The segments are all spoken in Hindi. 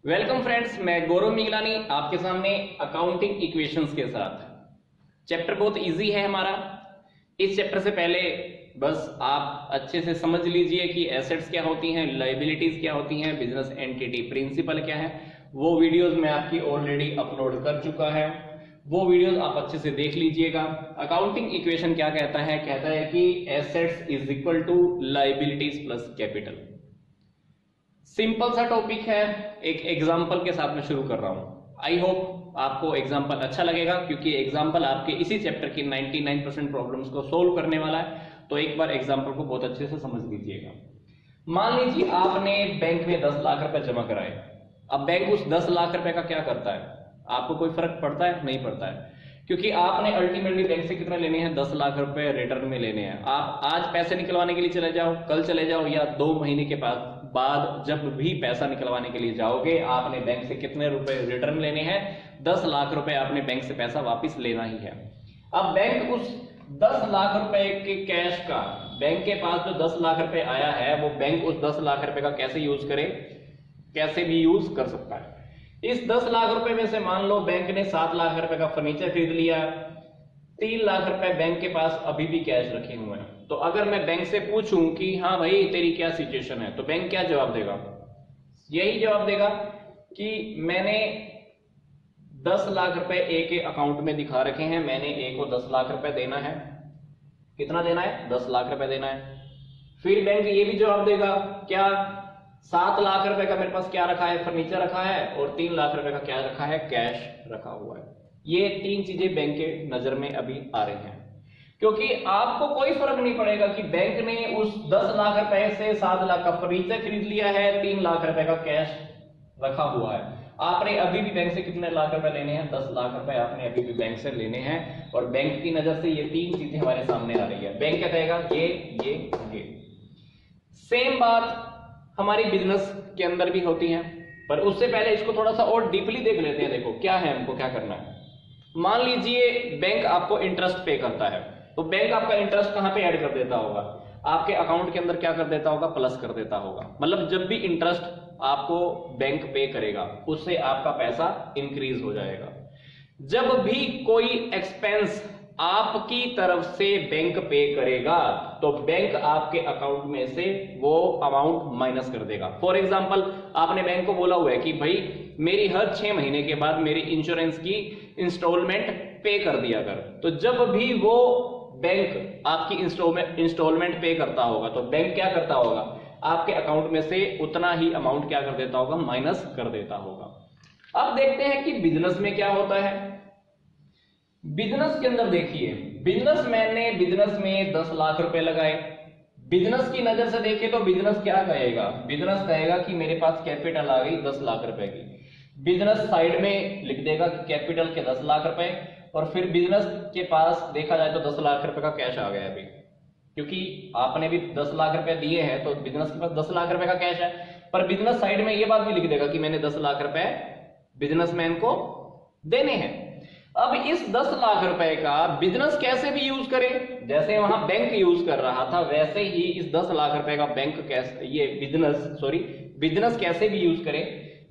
वेलकम फ्रेंड्स, मैं गौरव मिगलानी आपके सामने अकाउंटिंग इक्वेशंस के साथ। चैप्टर बहुत इजी है हमारा। इस चैप्टर से पहले बस आप अच्छे से समझ लीजिए कि एसेट्स क्या होती हैं, लायबिलिटीज क्या होती हैं, बिजनेस एंटिटी प्रिंसिपल क्या है। वो वीडियोस मैं आपकी ऑलरेडी अपलोड कर चुका है, वो वीडियोस आप अच्छे से देख लीजिएगा। अकाउंटिंग इक्वेशन क्या कहता है? कहता है कि assets is equal to liabilities plus capital. Simple सा टॉपिक है, एक एग्जांपल के साथ में शुरू कर रहा हूं। आई होप आपको एग्जांपल अच्छा लगेगा, क्योंकि एग्जांपल आपके इसी चैप्टर की 99% प्रॉब्लम्स को सोल्व करने वाला है। तो एक बार एग्जांपल को बहुत अच्छे से समझ लीजिएगा। मान लीजिए आपने बैंक में 10 लाख रुपए जमा कराए। अब बैंक उस 10 लाख रुपए का क्या करता है? आपको कोई फर्क पड़ता है? नहीं पड़ता है, क्योंकि आपने अल्टीमेटली बैंक से कितना लेने हैं? 10 लाख रुपए रिटर्न में लेने हैं। आप आज पैसे निकलवाने के लिए चले जाओ, कल चले जाओ, या 2 महीने के बाद जब भी पैसा निकलवाने के लिए जाओगे, आपने बैंक से कितने रुपए रिटर्न लेने हैं? 10 लाख रुपए आपने बैंक से पैसा वापिस लेना ही है। अब बैंक उस 10 लाख रुपए के कैश का, बैंक के पास जो 10 लाख रुपए आया है, वो बैंक उस 10 लाख रुपए का कैसे यूज करे? कैसे भी यूज कर सकता है। इस 10 लाख रुपए में से मान लो बैंक ने 7 लाख रुपए का फर्नीचर खरीद लिया, 3 लाख रुपए बैंक के पास अभी भी कैश रखे हुए हैं। तो अगर मैं बैंक से पूछूं कि हाँ भाई तेरी क्या सिचुएशन है, तो बैंक क्या जवाब देगा? यही जवाब देगा कि मैंने 10 लाख रुपए ए के अकाउंट में दिखा रखे हैं, मैंने ए को 10 लाख रुपए देना है। कितना देना है? 10 लाख रुपए देना है। फिर बैंक ये भी जवाब देगा क्या? 7 लाख रुपए का मेरे पास क्या रखा है? फर्नीचर रखा है, और 3 लाख रुपए का क्या रखा है? कैश रखा हुआ है। ये 3 चीजें बैंक के नजर में अभी आ रही हैं, क्योंकि आपको कोई फर्क नहीं पड़ेगा कि बैंक ने उस 10 लाख रुपए से 7 लाख का फर्नीचर खरीद लिया है, 3 लाख रुपए का कैश रखा हुआ है। आपने अभी भी बैंक से कितने लाख रुपए लेने हैं? 10 लाख रुपए आपने अभी भी बैंक से लेने हैं, और बैंक की नजर से ये 3 चीजें हमारे सामने आ रही है। बैंक क्या कहेगा? ये। सेम बात हमारी बिजनेस के अंदर भी होती है, पर उससे पहले इसको थोड़ा सा और डीपली देख लेते हैं। देखो क्या है, हमको क्या करना है। मान लीजिए बैंक आपको इंटरेस्ट पे करता है, तो बैंक आपका इंटरेस्ट कहां पे ऐड कर देता होगा? आपके अकाउंट के अंदर क्या कर देता होगा? प्लस कर देता होगा। मतलब जब भी इंटरेस्ट आपको बैंक पे करेगा, उससे आपका पैसा इंक्रीज हो जाएगा। जब भी कोई एक्सपेंस आपकी तरफ से बैंक पे करेगा, तो बैंक आपके अकाउंट में से वो अमाउंट माइनस कर देगा। फॉर एग्जांपल, आपने बैंक को बोला हुआ है कि भाई मेरी हर 6 महीने के बाद मेरी इंश्योरेंस की इंस्टॉलमेंट पे कर दिया कर। तो जब भी वो बैंक आपकी इंस्टॉलमेंट पे करता होगा, तो बैंक क्या करता होगा? आपके अकाउंट में से उतना ही अमाउंट क्या कर देता होगा? माइनस कर देता होगा। अब देखते हैं कि बिजनेस में क्या होता है। बिजनेस के अंदर देखिए, बिजनेसमैन ने बिजनेस में 10 लाख रुपए लगाए। बिजनेस की नजर से देखें तो बिजनेस क्या कहेगा? बिजनेस कहेगा कि मेरे पास कैपिटल आ गई 10 लाख रुपए की। बिजनेस साइड में लिख देगा कि कैपिटल के 10 लाख रुपए, और फिर बिजनेस के पास देखा जाए तो 10 लाख रुपए का कैश आ गया अभी, क्योंकि आपने भी 10 लाख रुपए दिए हैं, तो बिजनेस के पास 10 लाख रुपए का कैश है। पर बिजनेस साइड में ये बात भी लिख देगा कि मैंने 10 लाख रुपए बिजनेसमैन को देने हैं। अब इस 10 लाख रुपए का बिजनेस कैसे भी यूज करे, जैसे वहां बैंक यूज कर रहा था, वैसे ही इस 10 लाख रुपए का बैंक कैसे, ये बिजनेस कैसे भी यूज करे।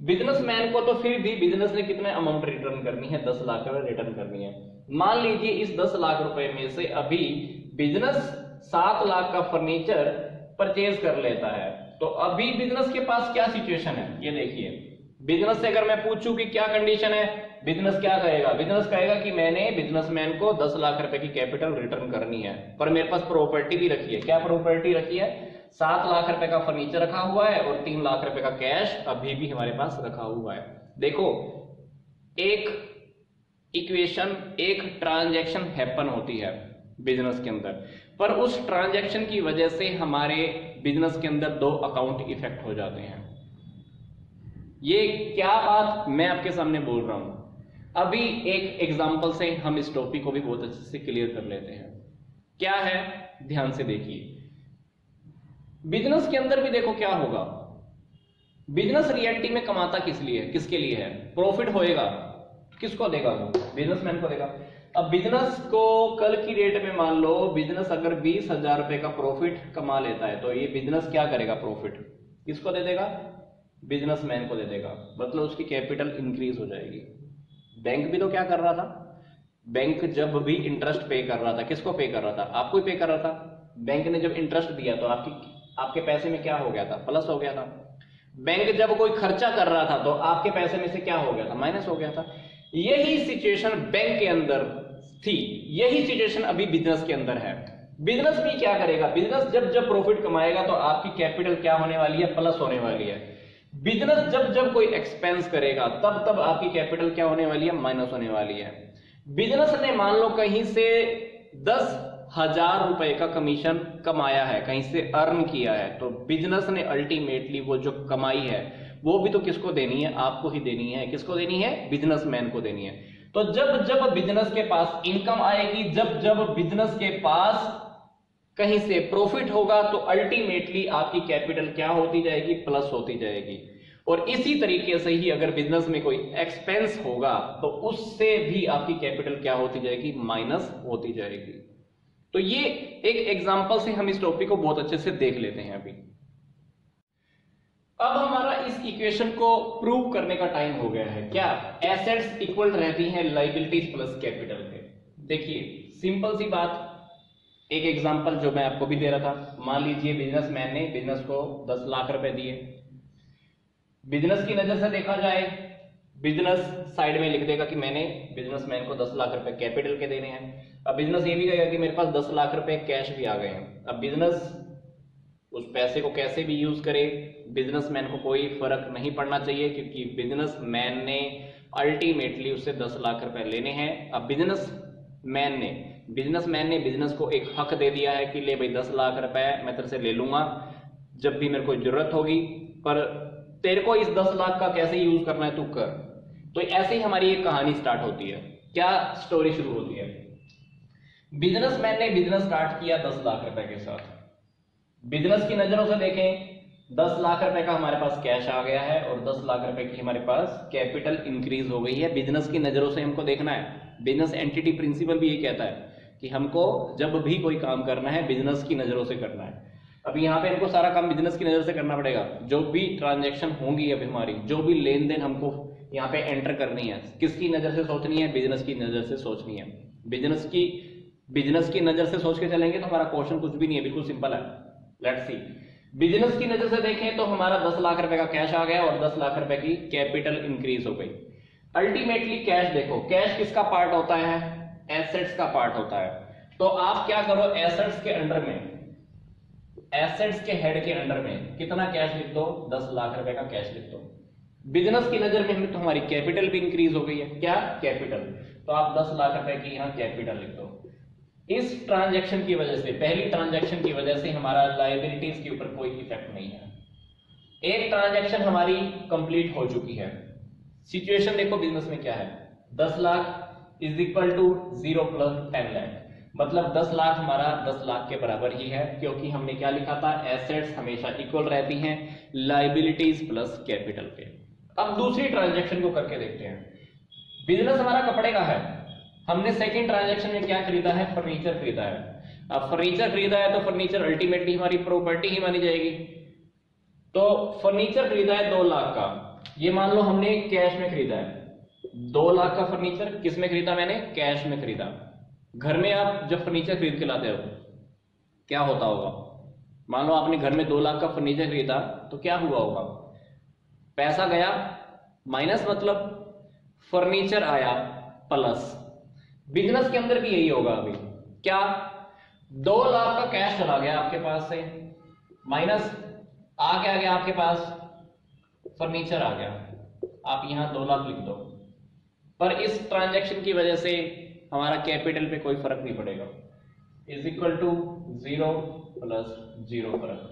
बिजनेसमैन को तो फिर भी बिजनेस ने कितने अमाउंट रिटर्न करनी है? 10 लाख रुपए रिटर्न करनी है। मान लीजिए इस 10 लाख रुपए में से अभी बिजनेस 7 लाख का फर्नीचर परचेज कर लेता है, तो अभी बिजनेस के पास क्या सिचुएशन है? ये देखिए, बिजनेस से अगर मैं पूछूं कि क्या कंडीशन है, बिजनेस क्या कहेगा? बिजनेस कहेगा कि मैंने बिजनेसमैन को 10 लाख रुपए की कैपिटल रिटर्न करनी है, पर मेरे पास प्रॉपर्टी भी रखी है। क्या प्रॉपर्टी रखी है? 7 लाख रुपए का फर्नीचर रखा हुआ है, और 3 लाख रुपए का कैश अभी भी हमारे पास रखा हुआ है। देखो, एक इक्वेशन, एक ट्रांजैक्शन हैपन होती है बिजनेस के अंदर, पर उस ट्रांजैक्शन की वजह से हमारे बिजनेस के अंदर 2 अकाउंट इफेक्ट हो जाते हैं। ये क्या बात मैं आपके सामने बोल रहा हूं, अभी एक एग्जांपल से हम इस टॉपिक को भी बहुत अच्छे से क्लियर कर लेते हैं। क्या है, ध्यान से देखिए। बिजनेस के अंदर भी देखो क्या होगा। बिजनेस रियलिटी में कमाता किस लिए, किसके लिए है? प्रॉफिट होएगा, किसको देगा? वो बिजनेसमैन को देगा। अब बिजनेस को कल की डेट में मान लो बिजनेस अगर 20,000 रुपए का प्रॉफिट कमा लेता है, तो ये बिजनेस क्या करेगा? प्रॉफिट किसको दे देगा? बिजनेसमैन को दे देगा, मतलब उसकी कैपिटल इंक्रीज हो जाएगी। बैंक भी तो क्या कर रहा था, बैंक जब भी इंटरेस्ट पे कर रहा था, किसको पे कर रहा था, आपको ही पे कर रहा था। बैंक ने जब इंटरेस्ट दिया तो आपके पैसे में क्या हो गया था, प्लस हो गया था। बैंक जब कोई खर्चा कर रहा था तो आपके पैसे में से क्या हो गया था, माइनस हो गया था। यही सिचुएशन बैंक के अंदर थी, यही सिचुएशन अभी बिजनेस के अंदर है। बिजनेस भी क्या करेगा, बिजनेस जब जब प्रॉफिट कमाएगा तो आपकी कैपिटल क्या होने वाली है, प्लस होने वाली है। बिजनेस जब जब कोई एक्सपेंस करेगा तब तब आपकी कैपिटल क्या होने वाली है, माइनस होने वाली है। बिजनेस ने मान लो कहीं से 10,000 रुपए का कमीशन कमाया है, कहीं से अर्न किया है, तो बिजनेस ने अल्टीमेटली वो जो कमाई है वो भी तो किसको देनी है, आपको ही देनी है। किसको देनी है, बिजनेसमैन को देनी है। तो जब जब बिजनेस के पास इनकम आएगी, जब जब बिजनेस के पास कहीं से प्रॉफिट होगा, तो अल्टीमेटली आपकी कैपिटल क्या होती जाएगी, प्लस होती जाएगी। और इसी तरीके से ही अगर बिजनेस में कोई एक्सपेंस होगा तो उससे भी आपकी कैपिटल क्या होती जाएगी, माइनस होती जाएगी। तो ये एक एग्जांपल से हम इस टॉपिक को बहुत अच्छे से देख लेते हैं। अभी अब हमारा इस इक्वेशन को प्रूव करने का टाइम हो गया है। क्या एसेट्स इक्वल रहती हैं लायबिलिटीज प्लस कैपिटल के। देखिए सिंपल सी बात, एक एग्जांपल जो मैं आपको भी दे रहा था, मान लीजिए बिजनेसमैन ने बिजनेस को 10 लाख रुपए दिए। बिजनेस की नजर से देखा जाए, बिजनेस साइड में लिख देगा कि मैंने बिजनेसमैन को 10 लाख रुपए कैपिटल के देने हैं। अब बिजनेस ये भी कहेगा कि मेरे पास 10 लाख रुपए कैश भी आ गए हैं। अब बिजनेस उस पैसे को कैसे भी यूज करे, बिजनेसमैन को कोई फर्क नहीं पड़ना चाहिए, क्योंकि बिजनेसमैन ने अल्टीमेटली उससे 10 लाख रुपए लेने हैं। अब बिजनेसमैन ने बिजनेस को एक हक दे दिया है कि ले भाई 10 लाख रुपए मैं तेरे से ले लूंगा जब भी मेरे को जरूरत होगी, पर तेरे को इस 10 लाख का कैसे यूज करना है तू कर। तो ऐसे ही हमारी एक कहानी स्टार्ट होती है। क्या स्टोरी शुरू होती है, बिजनेसमैन ने बिजनेस स्टार्ट किया 10 लाख रुपए के साथ। बिजनेस की नजरों से देखें, 10 लाख रुपए का हमारे पास कैश आ गया है और 10 लाख रुपए की हमारे पास कैपिटल इंक्रीज हो गई है। बिजनेस की नजरों से हमको देखना है। बिजनेस एंटिटी प्रिंसिपल भी ये कहता है कि हमको जब भी कोई काम करना है बिजनेस की नजरों से करना है। अब यहाँ पे हमको सारा काम बिजनेस की नजर से करना पड़ेगा। जो भी ट्रांजैक्शन होंगी अभी हमारी, जो भी लेन देन हमको यहाँ पे एंटर करनी है, किसकी नजर से सोचनी है, बिजनेस की नजर से सोचनी है। बिजनेस की नजर से सोच के चलेंगे तो हमारा क्वेश्चन कुछ भी नहीं है, बिल्कुल सिंपल है। लेट्स सी, बिजनेस की नजर से देखें तो हमारा 10 लाख रुपए का कैश आ गया और 10 लाख रुपए की कैपिटल इंक्रीज हो गई। अल्टीमेटली कैश देखो, कैश किसका पार्ट होता है, एसेट्स का पार्ट होता है। तो आप क्या करो, एसेट्स के अंडर में, एसेट्स के हेड के अंडर में कितना कैश लिख दो, 10 लाख रुपए का कैश लिख दो। बिजनेस की नजर में तो हमारी कैपिटल भी इंक्रीज हो गई है। क्या, कैपिटल। तो आप 10 लाख रुपए की यहां कैपिटल लिख दो। इस ट्रांजैक्शन की वजह से, पहली ट्रांजैक्शन की वजह से हमारा लायबिलिटीज के ऊपर कोई इफेक्ट नहीं है। एक ट्रांजैक्शन हमारी कंप्लीट हो चुकी है। सिचुएशन देखो बिजनेस में क्या है, 10 lakh is equal to 0 plus 10 lakh, मतलब 10 लाख हमारा 10 लाख के बराबर ही है, क्योंकि हमने क्या लिखा था, एसेट्स हमेशा इक्वल रहती हैं लायबिलिटीज प्लस कैपिटल के। अब दूसरी ट्रांजैक्शन को करके देखते हैं। बिजनेस हमारा कपड़े का है, हमने सेकंड ट्रांजैक्शन में क्या खरीदा है, फर्नीचर खरीदा है। अब फर्नीचर खरीदा है तो फर्नीचर अल्टीमेटली हमारी प्रॉपर्टी ही मानी जाएगी। तो फर्नीचर खरीदा है 2 लाख का, ये मान लो हमने कैश में खरीदा है। 2 लाख का फर्नीचर किस में खरीदा, मैंने कैश में खरीदा। घर में आप जब फर्नीचर खरीद के लाते हो क्या होता होगा, मान लो आपने घर में 2 लाख का फर्नीचर खरीदा तो क्या हुआ होगा, पैसा गया माइनस, मतलब फर्नीचर आया प्लस। बिजनेस के अंदर भी यही होगा। अभी क्या, 2 लाख का कैश चला गया आपके पास से, माइनस आ गया आपके पास फर्नीचर आ गया, आप यहां 2 लाख लिख दो। पर इस ट्रांजैक्शन की वजह से हमारा कैपिटल पे कोई फर्क नहीं पड़ेगा, इज इक्वल टू 0 प्लस 0 फर्क,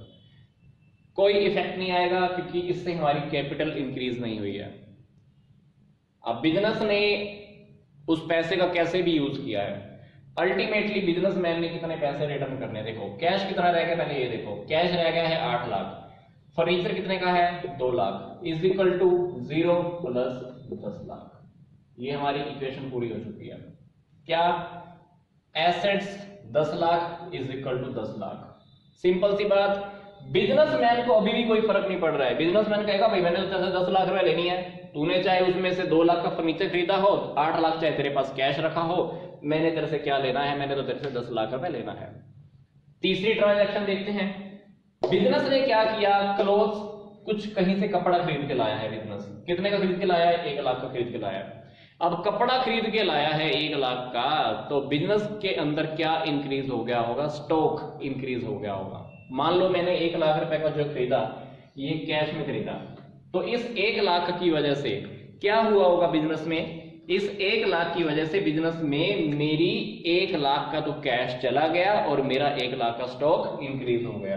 कोई इफेक्ट नहीं आएगा, क्योंकि इससे हमारी कैपिटल इंक्रीज नहीं हुई है। अब बिजनेस ने उस पैसे का कैसे भी यूज किया है, अल्टीमेटली बिजनेसमैन ने कितने पैसे रिटर्न करने, देखो कैश कितना रह गया, पहले ये देखो, कैश रह गया है 8 लाख, फर्नीचर कितने का है 2 lakh, is equal to 0 plus 10 lakh. ये हमारी इक्वेशन पूरी हो चुकी है। क्या, assets 10 lakh is equal to 10 lakh. Simple सी बात, बिजनेसमैन को अभी भी कोई फर्क नहीं पड़ रहा है। बिजनेसमैन कहेगा भाई मैंने तो तेरे से 10 लाख रुपए लेनी है, तूने चाहे उसमें से 2 लाख का फर्नीचर खरीदा हो, 8 लाख चाहे तेरे पास कैश रखा हो, मैंने तेरे से क्या लेना है, मैंने तो तेरे से 10 लाख रुपए लेना है। तीसरी ट्रांजैक्शन देखते हैं। बिजनेस ने क्या किया, क्लोथ, कुछ कहीं से कपड़ा खरीद के लाया है। बिजनेस कितने का खरीद के लाया है, 1 लाख का खरीद के लाया है। अब कपड़ा खरीद के लाया है 1 लाख का, तो बिजनेस के अंदर क्या इंक्रीज हो गया होगा, स्टॉक इंक्रीज हो गया होगा। मान लो मैंने 1 लाख रुपए का जो खरीदा ये कैश में खरीदा, तो इस 1 लाख की वजह से क्या हुआ होगा बिजनेस में, इस 1 लाख की वजह से बिजनेस में मेरी 1 लाख का तो कैश चला गया और मेरा 1 लाख का स्टॉक इंक्रीज हो गया।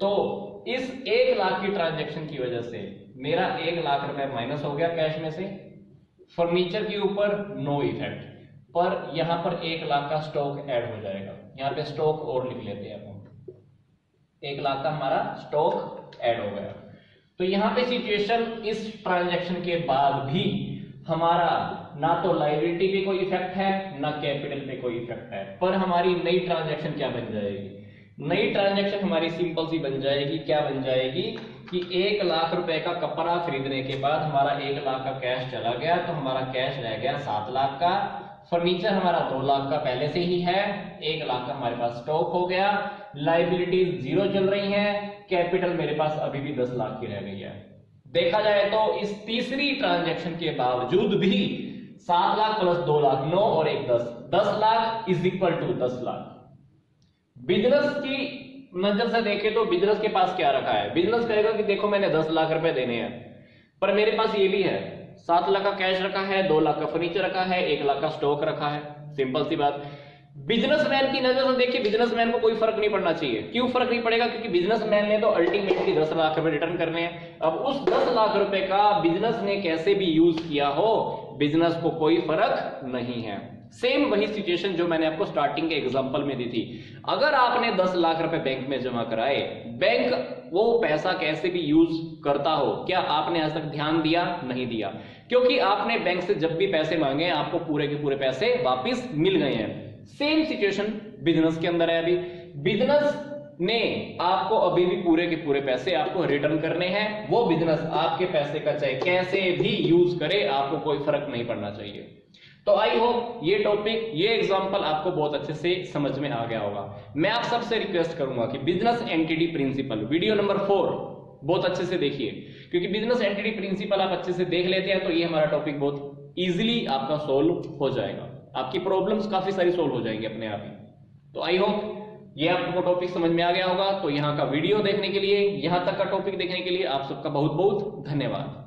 तो इस 1 लाख की ट्रांजैक्शन की वजह से मेरा 1 लाख रुपए माइनस हो गया कैश में से। फर्नीचर के ऊपर नो इफेक्ट, पर यहां पर 1 लाख का स्टॉक ऐड हो जाएगा। यहां पे स्टॉक और लिख लेते हैं हम, 1 लाख का हमारा स्टॉक ऐड हो गया। तो यहां पे सिचुएशन इस ट्रांजैक्शन के बाद भी हमारा ना तो लायबिलिटी पे कोई इफेक्ट है ना कैपिटल पे कोई इफेक्ट है, पर हमारी नई ट्रांजैक्शन क्या बन जाएगी, नई ट्रांजैक्शन हमारी सिंपल सी बन जाएगी। क्या बन जाएगी कि 1 लाख रुपए का कपड़ा खरीदने के बाद हमारा 1 लाख का कैश चला गया, तो हमारा कैश रह गया 7 लाख का। फर्नीचर हमारा 2 लाख का पहले से ही है, 1 लाख का हमारे पास स्टॉक हो गया। लायबिलिटीज 0 चल रही हैं, कैपिटल मेरे पास अभी भी 10 लाख की रह गई है। देखा जाए तो इस तीसरी ट्रांजैक्शन के बावजूद भी 7 लाख प्लस 2 लाख 9 और 1 10 lakh is equal to 10 lakh. Business की नजर से देखे तो बिजनेस के पास क्या रखा है, बिजनेस कहेगा कि देखो मैंने 10 लाख रुपए देने हैं, पर मेरे पास ये भी है 7 लाख का कैश रखा है, 2 लाख का फर्नीचर रखा है, 1 लाख का स्टॉक रखा है। सिंपल सी बात। बिजनेसमैन की नजर से देखिए बिजनेसमैन को कोई फर्क नहीं पड़ना चाहिए। क्यों फर्क नहीं पड़ेगा, क्योंकि बिजनेसमैन ने तो अल्टीमेटली 10 लाख रुपए रिटर्न करने हैं। अब उस 10 लाख रुपए का बिजनेस ने कैसे भी यूज किया हो, बिजनेस को कोई फर्क नहीं है। सेम वही सिचुएशन जो मैंने आपको स्टार्टिंग के एग्जांपल में दी थी। अगर आपने 10 लाख रुपए बैंक में जमा कराए, बैंक वो पैसा कैसे भी यूज करता हो, क्या आपने आज तक ध्यान दिया? नहीं दिया, क्योंकि आपने बैंक से जब भी पैसे मांगे आपको पूरे के पूरे पैसे वापिस मिल गए हैं। सेम सिचुएशन बिजनेस के अंदर है। अभी बिजनेस ने आपको अभी भी पूरे के पूरे पैसे आपको रिटर्न करने हैं। वो बिजनेस आपके पैसे का चाहे कैसे भी यूज करे, आपको कोई फर्क नहीं पड़ना चाहिए। तो आई होप ये टॉपिक, ये एग्जांपल आपको बहुत अच्छे से समझ में आ गया होगा। मैं आप सबसे रिक्वेस्ट करूंगा कि business entity principle video number 4 बहुत अच्छे से देखिए, क्योंकि बिजनेस एंटिटी प्रिंसिपल आप अच्छे से देख लेते हैं तो ये हमारा टॉपिक बहुत इजीली आपका सोल्व हो जाएगा। आपकी प्रॉब्लम्स काफी सारी सोल्व हो जाएंगी अपने आप ही। तो आई होप ये आपको टॉपिक समझ में आ गया होगा। तो यहाँ का वीडियो देखने के लिए, यहाँ तक का टॉपिक देखने के लिए आप सबका बहुत बहुत धन्यवाद।